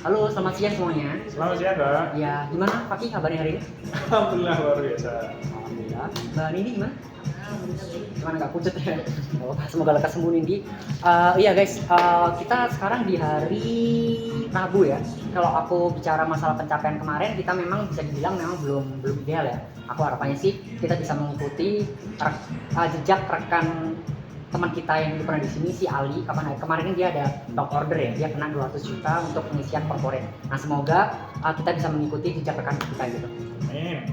Halo, selamat siang semuanya. Selamat siang, Kak. Ya, gimana Fakih kabarnya hari ini? Alhamdulillah luar biasa. Alhamdulillah. Mbak Nindi gimana? Gimana nggak pucet ya? Oh, semoga lekas sembuh Nindi. Iya guys, kita sekarang di hari Rabu ya. Kalau aku bicara masalah pencapaian kemarin, kita memang bisa dibilang memang belum ideal ya. Aku harapannya sih kita bisa mengikuti jejak rekan teman kita yang dulu pernah di sini, si Ali. Kemarin dia ada top order ya, dia kena 200 juta untuk pengisian corporate. Nah semoga kita bisa mengikuti jejak rekan kita gitu,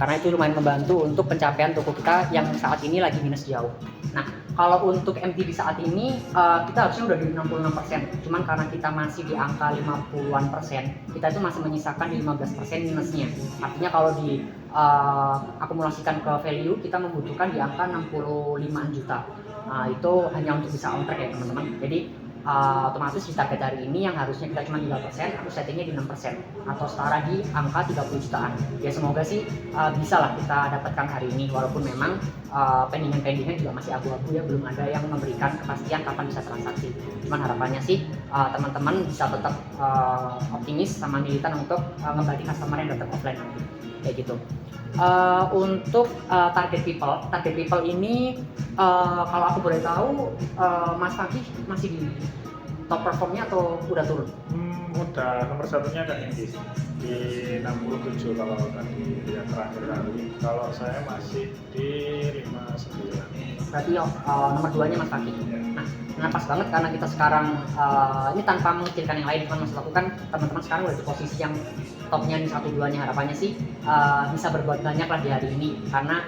karena itu lumayan membantu untuk pencapaian toko kita yang saat ini lagi minus jauh. Nah kalau untuk MTD saat ini kita harusnya udah di 66%, cuman karena kita masih di angka 50-an%, kita itu masih menyisakan di 15% minusnya. Artinya kalau di akumulasikan ke value, kita membutuhkan di angka 65 juta. Itu hanya untuk bisa on track ya teman-teman. Jadi otomatis di target hari ini yang harusnya kita cuma 3%, aku settingnya di 6% atau setara di angka 30 jutaan. Ya semoga sih bisa lah kita dapatkan hari ini, walaupun memang pendingan juga masih abu-abu ya, belum ada yang memberikan kepastian kapan bisa transaksi. Cuman harapannya sih teman-teman bisa tetap optimis sama militan untuk ngebalik customer yang datang offline nanti, kayak gitu. Untuk target people ini kalau aku boleh tahu, Mas Fakih masih di top performnya atau udah turun? Udah nomor satunya Kak Indi di 67 kalau tadi yang terakhir kali. Kalau saya masih di 59. Berarti nomor 2-nya Mas Fakih. Nah pas banget karena kita sekarang ini tanpa mengecilkan yang lain, cuma Mas lakukan teman-teman sekarang udah di posisi yang topnya di 1-2-nya. Harapannya sih bisa berbuat banyak lah di hari ini, karena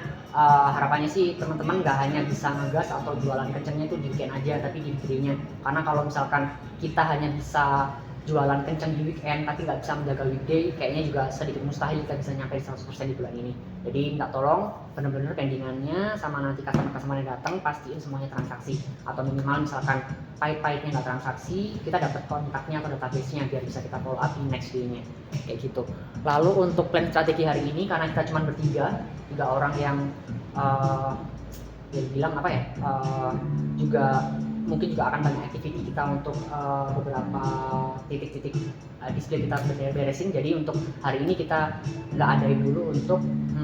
harapannya sih teman-teman nggak hanya bisa ngegas atau jualan kencengnya itu di weekend aja, tapi di weekday-nya. Karena kalau misalkan kita hanya bisa jualan kenceng di weekend tapi nggak bisa menjaga weekday, kayaknya juga sedikit mustahil kita bisa nyampe 100% di bulan ini. Jadi minta tolong bener-bener pendingannya sama nanti customer yang datang pastiin semuanya transaksi, atau minimal misalkan pahit-pahitnya nggak transaksi, kita dapat kontaknya atau database-nya biar bisa kita follow up di next day-nya, kayak gitu. Lalu untuk plan strategi hari ini, karena kita cuma tiga orang yang ya bilang apa ya, juga mungkin juga akan banyak activity kita untuk beberapa titik-titik display kita beresin. Jadi untuk hari ini kita nggak adain dulu untuk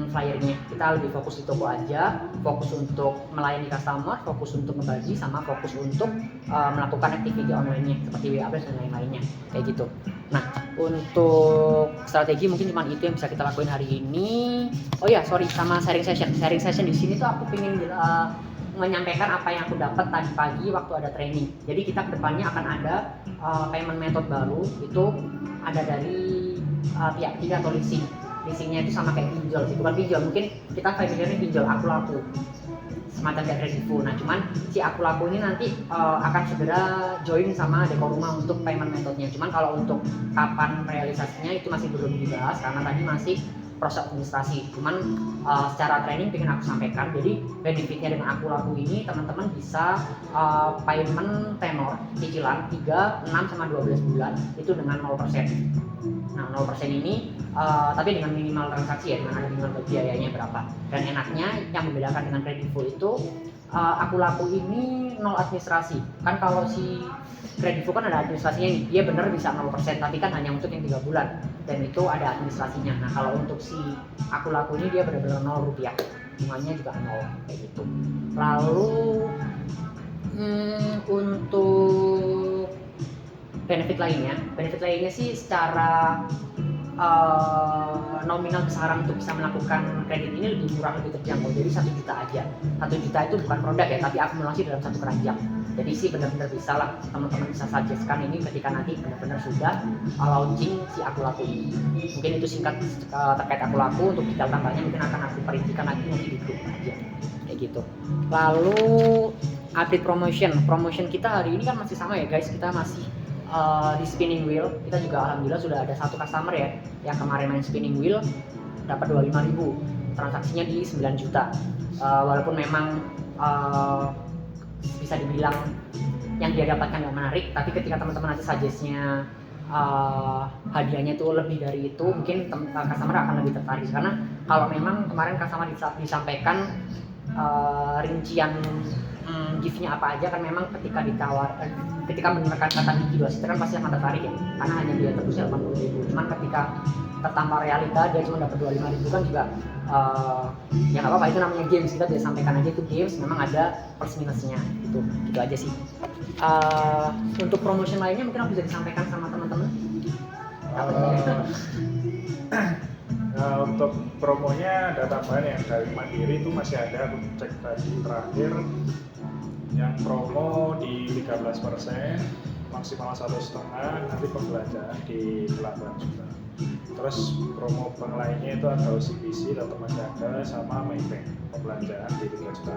flyernya, kita lebih fokus di toko aja, fokus untuk melayani customer, fokus untuk membagi, sama fokus untuk melakukan activity online-nya seperti WA dan lain-lainnya, kayak gitu. Nah untuk strategi mungkin cuma itu yang bisa kita lakuin hari ini. Oh ya sorry, sama sharing session di sini tuh aku pengen menyampaikan apa yang aku dapat tadi pagi waktu ada training. Jadi kita kedepannya akan ada payment method baru, itu ada dari pihak ketiga atau leasingnya itu sama kayak pinjol sih, bukan pinjol, mungkin kita familiarnya pinjol aku laku, semacam kayak Kredivo. Nah cuman si aku laku ini nanti akan segera join sama Dekor Rumah untuk payment methodnya. Cuman kalau untuk kapan realisasinya itu masih belum dibahas karena tadi masih proses administrasi. Cuman secara training pengen aku sampaikan, jadi benefitnya dengan aku laku ini teman-teman bisa payment tenor cicilan 3, 6, sama 12 bulan itu dengan 0%. Nah 0% ini tapi dengan minimal transaksi ya, dengan ada minimal biayanya berapa. Dan enaknya yang membedakan dengan Kredivo itu aku laku ini nol administrasi. Kan kalau si Kredivo kan ada administrasinya nih, dia bener bisa 0%, tapi kan hanya untuk yang 3 bulan dan itu ada administrasinya. Nah kalau untuk si aku laku ini dia benar-benar 0 rupiah, bunganya juga 0, kayak gitu. Lalu untuk benefit lainnya sih secara nominal besaran untuk bisa melakukan kredit ini lebih murah, lebih terjangkau. Jadi 1 juta aja. 1 juta itu bukan produk ya, tapi akumulasi dalam satu keranjang. Jadi sih benar-benar bisa lah teman-teman bisa suggestkan ini ketika nanti benar-benar sudah launching si aku laku ini. Mungkin itu singkat terkait aku laku. Untuk detail tambahnya mungkin akan aku perincikan nanti di grup aja, kayak gitu. Lalu update promotion kita hari ini kan masih sama ya guys, kita masih di spinning wheel. Kita juga alhamdulillah sudah ada satu customer ya yang kemarin main spinning wheel dapat 25.000, transaksinya di 9 juta. Walaupun memang bisa dibilang yang dia dapatkan nggak menarik, tapi ketika teman-teman nanti suggestnya hadiahnya itu lebih dari itu, mungkin customer akan lebih tertarik. Karena kalau memang kemarin customer disampaikan rincian gift-nya apa aja kan memang ketika mendengarkan kata Gigi 2 kan pasti akan tertarik ya, karena hanya dia tebusnya 80.000. Cuman ketika tertampar realita dia cuma dapat 25.000 kan juga ya nggak apa-apa, itu namanya games, kita bisa sampaikan aja itu games, memang ada plus minusnya gitu aja sih. Untuk promotion lainnya mungkin bisa disampaikan sama teman-teman. Nah, untuk promonya ada tambahan yang dari Mandiri itu masih ada, aku cek tadi terakhir yang promo di 13%, maksimal 1,5, nanti pembelanjaan di 8 juta. Terus promo bank lainnya itu ada OCBC tetap masih ada, sama Maybank pembelanjaan di 3 juta.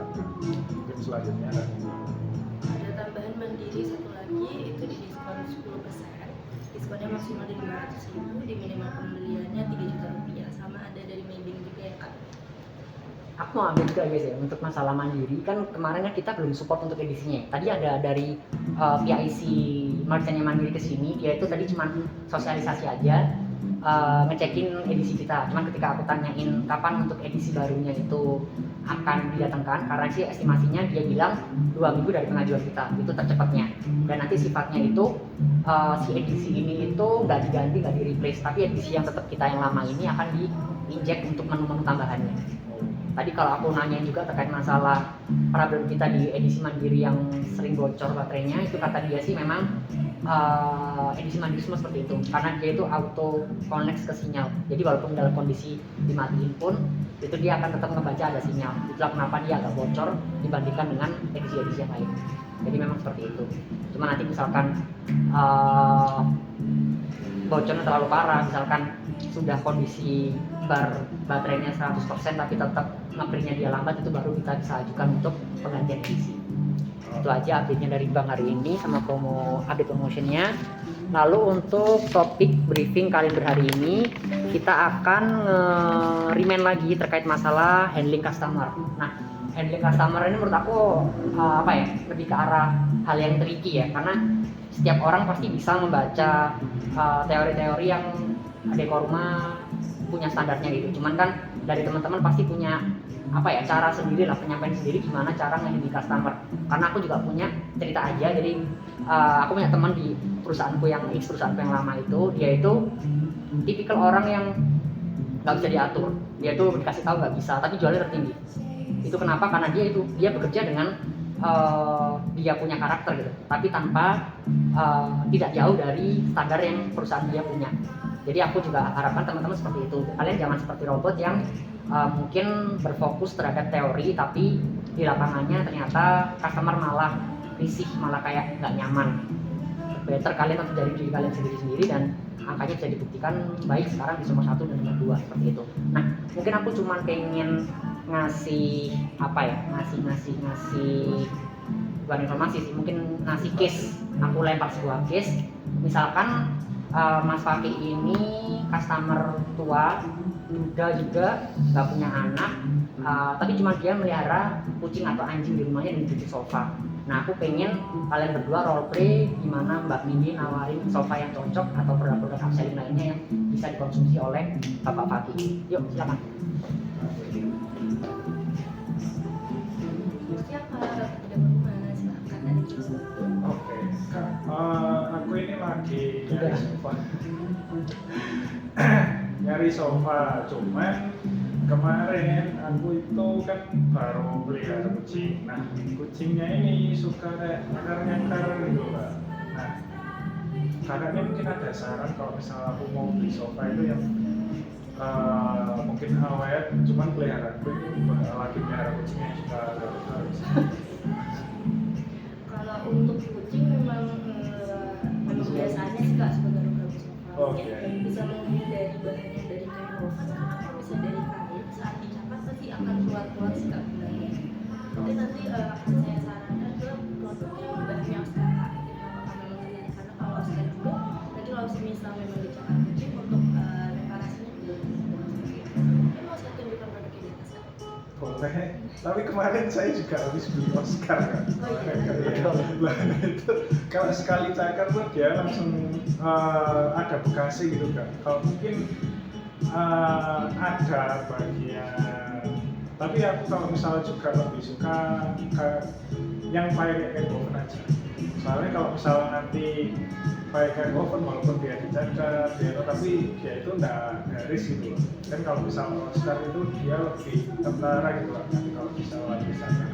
Mungkin selanjutnya ada tambahan Mandiri satu lagi, itu di diskon 10%. Diskonnya maksimal di 500.000, di minimal pembeliannya 3 juta rupiah. Sama ada dari Maybank juga ya Kak. Aku mau ambil juga guys ya, untuk masalah Mandiri kan kemarin kan kita belum support untuk edisinya. Tadi ada dari PIC merchantnya Mandiri ke sini, dia itu tadi cuma sosialisasi aja, ngecekin edisi kita. Cuman ketika aku tanyain kapan untuk edisi barunya itu akan didatangkan, karena sih estimasinya dia bilang 2 minggu dari pengajuan kita, itu tercepatnya. Dan nanti sifatnya itu si edisi ini itu nggak diganti, nggak di replace, tapi edisi yang tetap kita yang lama ini akan diinjek untuk menu-menu tambahannya. Tadi kalau aku nanya juga terkait masalah problem kita di edisi Mandiri yang sering bocor baterainya, itu kata dia sih memang edisi Mandiri semua seperti itu, karena dia itu auto connect ke sinyal. Jadi walaupun dalam kondisi dimatiin pun itu dia akan tetap ngebaca ada sinyal. Itulah kenapa dia agak bocor dibandingkan dengan edisi-edisi yang lain. Jadi memang seperti itu. Cuma nanti misalkan bocornya terlalu parah, misalkan sudah kondisi baterainya 100% tapi tetap nge-printnya dia lambat, itu baru kita bisa ajukan untuk penggantian edisi. Itu aja update-nya dari Bang hari ini sama update promotionnya. Lalu untuk topik briefing kalender hari ini, kita akan remind lagi terkait masalah handling customer. Nah, handling customer ini menurut aku lebih ke arah hal yang tricky ya, karena setiap orang pasti bisa membaca teori-teori yang Dekoruma punya standarnya gitu. Cuman kan dari teman-teman pasti punya cara sendiri lah, penyampaian sendiri gimana cara nge-handle customer. Karena aku juga punya cerita aja, jadi aku punya teman di perusahaanku yang lama itu, dia itu tipikal orang yang nggak bisa diatur. Dia tuh dikasih tahu nggak bisa, tapi jualnya tertinggi. Itu kenapa? Karena dia bekerja dengan dia punya karakter gitu, tapi tanpa tidak jauh dari standar yang perusahaan dia punya. Jadi aku juga harapkan teman-teman seperti itu. Kalian jangan seperti robot yang mungkin berfokus terhadap teori, tapi di lapangannya ternyata customer malah risih, malah kayak nggak nyaman. Better kalian untuk dari diri kalian sendiri dan angkanya bisa dibuktikan baik sekarang di nomor 1 dan nomor 2 seperti itu. Nah, mungkin aku cuma pengen ngasih bukan informasi sih, mungkin ngasih case. Aku lempar sebuah case, misalkan Mas Fakih ini customer tua, duda juga, nggak punya anak, tapi cuma dia melihara kucing atau anjing di rumahnya dan di sofa. Nah, aku pengen kalian berdua role play gimana Mbak Mini nawarin sofa yang cocok atau produk-produk upselling lainnya yang bisa dikonsumsi oleh Bapak Fakih. Yuk, silakan. Siapa tidak berumah, silakan ada kisah. Oke, aku ini lagi nyari sofa, cuman kemarin aku itu kan baru pelihara kucing. Nah, kucingnya ini suka kayak nyakar gitu Pak. Nah, kakaknya mungkin ada saran kalau misalnya aku mau beli sofa itu yang mungkin awet, cuman peliharaanku ini lagi pelihara kucingnya yang suka garuk-garuk. Kalau untuk kucing memang biasanya sih Kak suka garuk-garuk sofa. Bisa memilih dari bahannya dari kain woven atau bisa dari kain, saat dicapat pasti akan keluar sih Kak benangnya. Tapi nanti akan saya sarankan ke produknya bahannya Oscar gitu, karena kalau Oscar juga nanti kalau misal memang dicapat kucing untuk reparasinya juga mau saya tunjukkan produknya di atas Kak? Boleh, tapi kemarin saya juga habis beli Oscar kan. Nah, itu kalau sekali cakar tuh dia langsung ada bekasnya gitu kan. Kalau mungkin ada bagian, tapi aku kalau misalnya juga lebih suka kayak yang pakai kayak oven aja. Soalnya kalau misalnya nanti pakai kayak oven walaupun dia dijaga dia tapi dia itu nggak garis gitu loh. Kan kalau misalnya Oscar itu dia lebih tentara gitu lah nanti kalau misalnya di sana.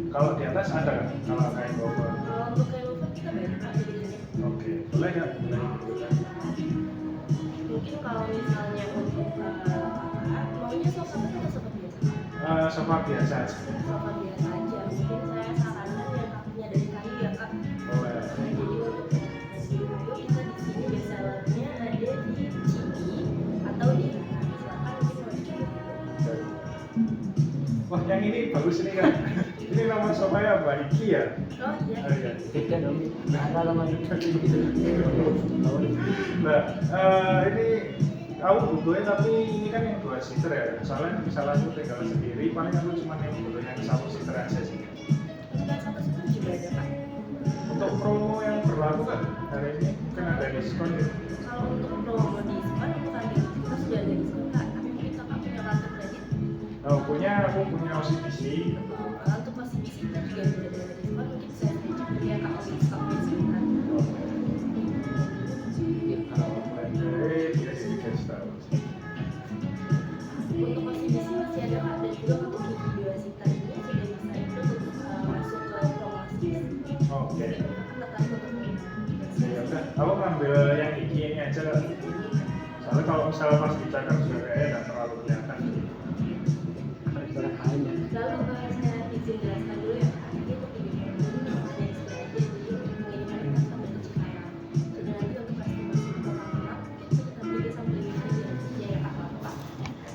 Kalau di atas ada kan kalau kayak oven? Kalau untuk kain oven kita bayar Kak jadinya. Oke, boleh nggak? Boleh gitu kan? Mungkin kalau misalnya untuk maunya sofa atau sofa biasa Kak? Sofa biasa aja. Sofa biasa aja. Mungkin saya sarankan yang kakinya dari kayu ya Kak. Boleh. Nah, jadi untuk kayu kita di sini bestsellernya ada di Cini atau di Hana. Silakan mungkin mau dicoba. Wah, yang ini bagus nih kan. Ini nama sofanya apa? Iki ya? Oh iya. Oh iya. Beda dong, nggak ada lama gitu. Nah, ini aku butuhnya tapi ini kan yang 2 seater ya. Soalnya misalnya aku tinggal sendiri, paling aku cuma yang butuh yang 1 seater aja sih. Untuk yang satu situ juga ada Kak. Untuk promo yang berlaku kan hari ini mungkin ada diskon ya. Kalau untuk promo diskon untuk harga kita sudah ada diskon Kak. Tapi mungkin Kakak punya kartu kredit. Aku punya OCBC. Kalau untuk OCBC kita juga sudah ada diskon. Mungkin saya cek dulu ya Kak kalau diskon sebentar. Kalau mulai dia jadi cash tahu. Untuk OCBC masih ada Kak, dan juga untuk gigi 2 seater ini sudah bisa ikut untuk masuk ke promosi. Oke. Kan tertarik untuk Ya udah, aku ngambil yang iki ini aja. Soalnya kalau misalnya pas dicakar juga kayaknya nggak terlalu kelihatan. Harus orang kain ya. Lalu saya izin jelaskan dulu ya Kak. Ini untuk video ini ada display aja, jadi untuk pengiriman ini kan sampai ke Cikarang. Jadi nanti untuk estimasi total mungkin sekitar 3 sampai 5 hari ya Kak. Pak.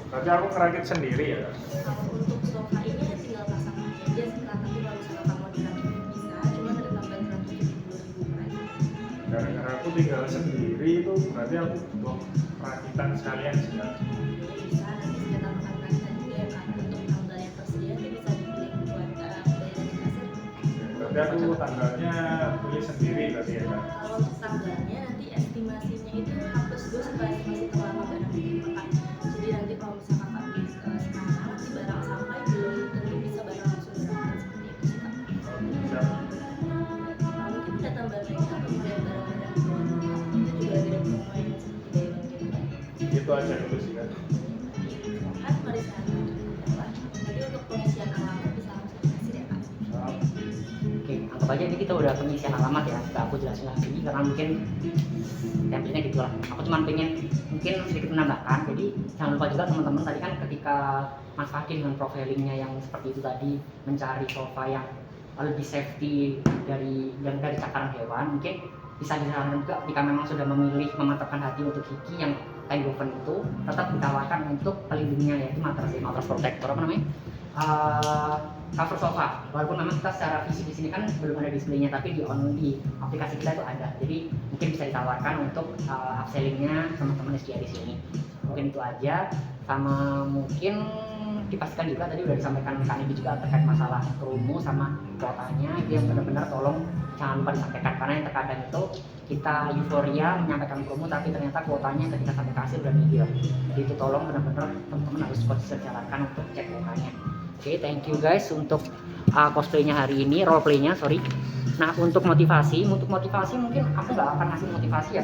Berarti aku ngerakit sendiri ya. Kalau untuk sofa ini tinggal pasang aja sih Kak, tapi kalau misalnya kamu dirapiin bisa, cuma ada tambahan 170.000 per aja. Gara-gara aku tinggal sendiri itu berarti aku butuh perakitan sekalian sih kan. Bisa nanti saya tambahkan kasta juga ya Kak, untuk tanggal yang tersedia nanti bisa diklik buat bayar di kasir. Berarti aku tanggalnya pilih sendiri berarti ya kan. Kalau untuk tanggalnya nanti estimasinya itu H+2 sampai estimasi terlama barang dikirim Kak. Jadi nanti kalau misalkan Kakak beli sekarang nanti barang sampai belum tentu bisa barang langsung berangkat seperti itu sih Kak. Bisa. Mungkin ada tambahan lagi atau ada barang-barang di bawah Kak. Itu juga ada promo yang seperti Dewan gitu Kak. Itu aja dulu sih kan. Silakan mari saya antar untuk Kak. Nanti untuk pengisian alamat bisa langsung di kasir ya Kak. Maaf. Oke, anggap aja ini kita udah pengisian alamat ya. Nggak aku jelasin lagi karena mungkin template-nya gitu lah. Aku cuma pengen mungkin sedikit menambahkan. Jadi jangan lupa juga teman-teman tadi kan ketika Mas Fakir dengan profilingnya yang seperti itu tadi mencari sofa yang lebih safety dari cakaran hewan, mungkin bisa disarankan juga jika memang sudah memilih memantapkan hati untuk gigi yang kain woven itu tetap ditawarkan untuk pelindungnya yaitu matras protector apa namanya cover sofa. Walaupun memang kita secara fisik di sini kan belum ada displaynya, tapi di aplikasi kita itu ada. Jadi mungkin bisa ditawarkan untuk upsellingnya teman-teman SDA di sini. Mungkin itu aja. Sama mungkin dipastikan juga tadi udah disampaikan Kak Nibi juga terkait masalah promo sama kuotanya itu yang benar-benar tolong jangan lupa disampaikan, karena yang terkadang itu kita euforia menyampaikan promo tapi ternyata kuotanya ketika sampai kasir udah nihil. Jadi itu tolong benar-benar teman-teman harus konsisten jalankan untuk cek kuotanya. Oke, thank you guys untuk cosplaynya hari ini, roleplaynya sorry. Nah untuk motivasi mungkin aku nggak akan ngasih motivasi ya,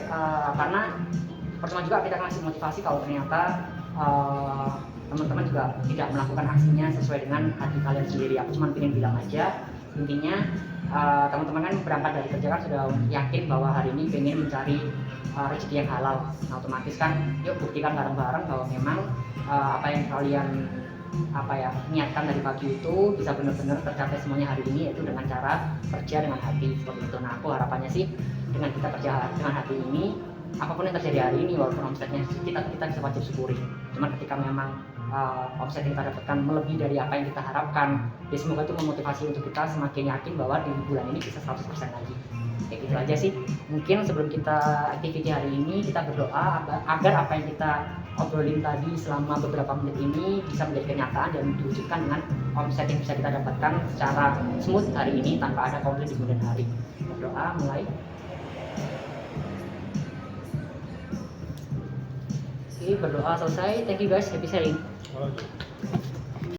karena percuma juga kita ngasih motivasi kalau ternyata teman-teman juga tidak melakukan aksinya sesuai dengan hati kalian sendiri. Aku cuma pengen bilang aja intinya teman-teman kan berangkat dari kerja kan sudah yakin bahwa hari ini pengen mencari rezeki yang halal. Nah, otomatis kan yuk buktikan bareng-bareng bahwa memang apa yang kalian niatkan dari pagi itu bisa benar-benar tercapai semuanya hari ini, yaitu dengan cara kerja dengan hati seperti itu. Nah aku harapannya sih dengan kita kerja dengan hati ini, apapun yang terjadi hari ini walaupun omsetnya kita bisa wajib syukuri. Cuman ketika memang omset yang kita dapatkan melebihi dari apa yang kita harapkan, ya semoga itu memotivasi untuk kita semakin yakin bahwa di bulan ini bisa 100% lagi. Kayak gitu aja sih. Mungkin sebelum kita aktiviti hari ini kita berdoa agar apa yang kita obrolin tadi selama beberapa menit ini bisa menjadi kenyataan dan diwujudkan dengan omset yang bisa kita dapatkan secara smooth hari ini tanpa ada konflik di kemudian hari. Berdoa mulai. Oke, berdoa selesai. Thank you guys, happy selling. Oke.